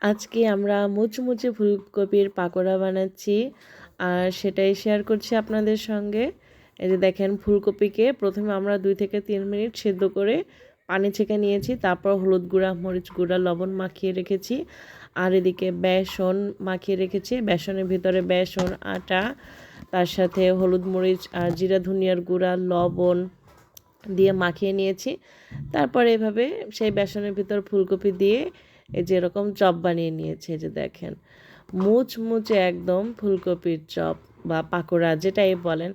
আজকে আমরা মুচমুচে ফুলকপির পাকোড়া বানাচ্ছি আর সেটাই শেয়ার করছি আপনাদের সঙ্গে। এই যে দেখেন, ফুলকপিকে প্রথমে আমরা 2 থেকে 3 মিনিট সেদ্ধ করে পানি ছেঁকে নিয়েছি, তারপর হলুদ গুঁড়া, মরিচ গুঁড়া, লবণ মাখিয়ে রেখেছি। আর এদিকে বেসন মাখিয়ে রেখেছি, বেসনের ভিতরে বেসন, আটা, তার সাথে হলুদ, মরিচ আর জিরা ধনিয়ার গুঁড়া, লবণ দিয়ে মাখিয়ে নিয়েছি। তারপর এভাবে সেই বেসনের ভিতর ফুলকপি দিয়ে এই যে এরকম চপ বানিয়ে নিয়েছি। এই যে দেখেন, মুচমুচে একদম ফুলকপির চপ বা পাকোড়া যেটাই বলেন,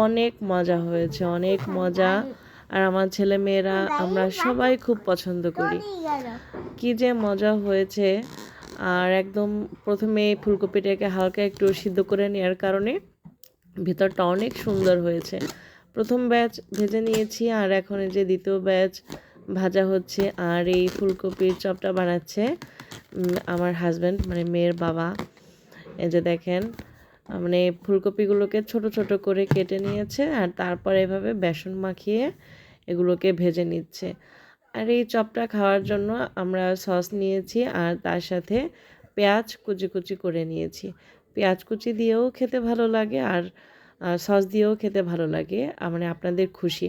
অনেক মজা হয়েছে, অনেক মজা। আর আমার ছেলে মেয়েরা আমরা সবাই খুব পছন্দ করি। কি যে মজা হয়েছে। আর একদম প্রথমে ফুলকপিটাকে হালকা একটু সিদ্ধ করে নেওয়ার কারণে ভিতরটা অনেক সুন্দর হয়েছে। প্রথম ব্যাচ ভেজে নিয়েছি আর এখন এই যে দ্বিতীয় ব্যাচ ভাজা হচ্ছে। আর এই ফুলকপির চপটা বানাচ্ছে আমার হাজব্যান্ড, মানে মেয়ের বাবা। এই যে দেখেন, মানে ফুলকপিগুলোকে ছোট ছোট করে কেটে নিয়েছে আর তারপর এভাবে বেসন মাখিয়ে এগুলোকে ভেজে নিচ্ছে। আর এই চপটা খাওয়ার জন্য আমরা সস নিয়েছি আর তার সাথে পেঁয়াজ কুচি কুচি করে নিয়েছি। পেঁয়াজ কুচি দিয়েও খেতে ভালো লাগে আর সস দিয়েও খেতে ভালো লাগে, মানে আপনাদের খুশি।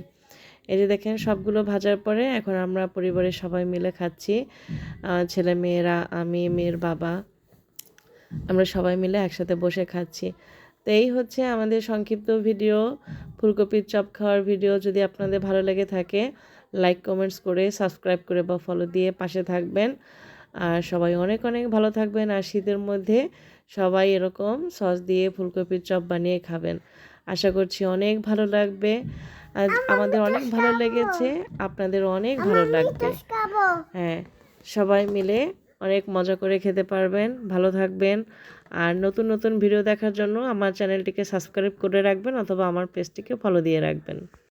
এই যে দেখেন, সবগুলো ভাজার পরে এখন আমরা পরিবারের সবাই মিলে খাচ্ছি। ছেলে মেয়েরা, আমি, মেয়ের বাবা, আমরা সবাই মিলে একসাথে বসে খাচ্ছি। তো এই হচ্ছে আমাদের সংক্ষিপ্ত ভিডিও, ফুলকপির চপ খাওয়ার ভিডিও। যদি আপনাদের ভালো লেগে থাকে, লাইক কমেন্টস করে, সাবস্ক্রাইব করে বা ফলো দিয়ে পাশে থাকবেন। আর সবাই অনেক অনেক ভালো থাকবেন। আর শীতের মধ্যে সবাই এরকম সস দিয়ে ফুলকপির চপ বানিয়ে খাবেন। আশা করছি অনেক ভালো লাগবে। আজ আমাদের অনেক ভালো লেগেছে, আপনাদের অনেক ভালো লাগবে। হ্যাঁ, সবাই মিলে অনেক মজা করে খেতে পারবেন। ভালো থাকবেন। আর নতুন নতুন ভিডিও দেখার জন্য আমার চ্যানেলটিকে সাবস্ক্রাইব করে রাখবেন অথবা আমার পেজটিকে ফলো দিয়ে রাখবেন।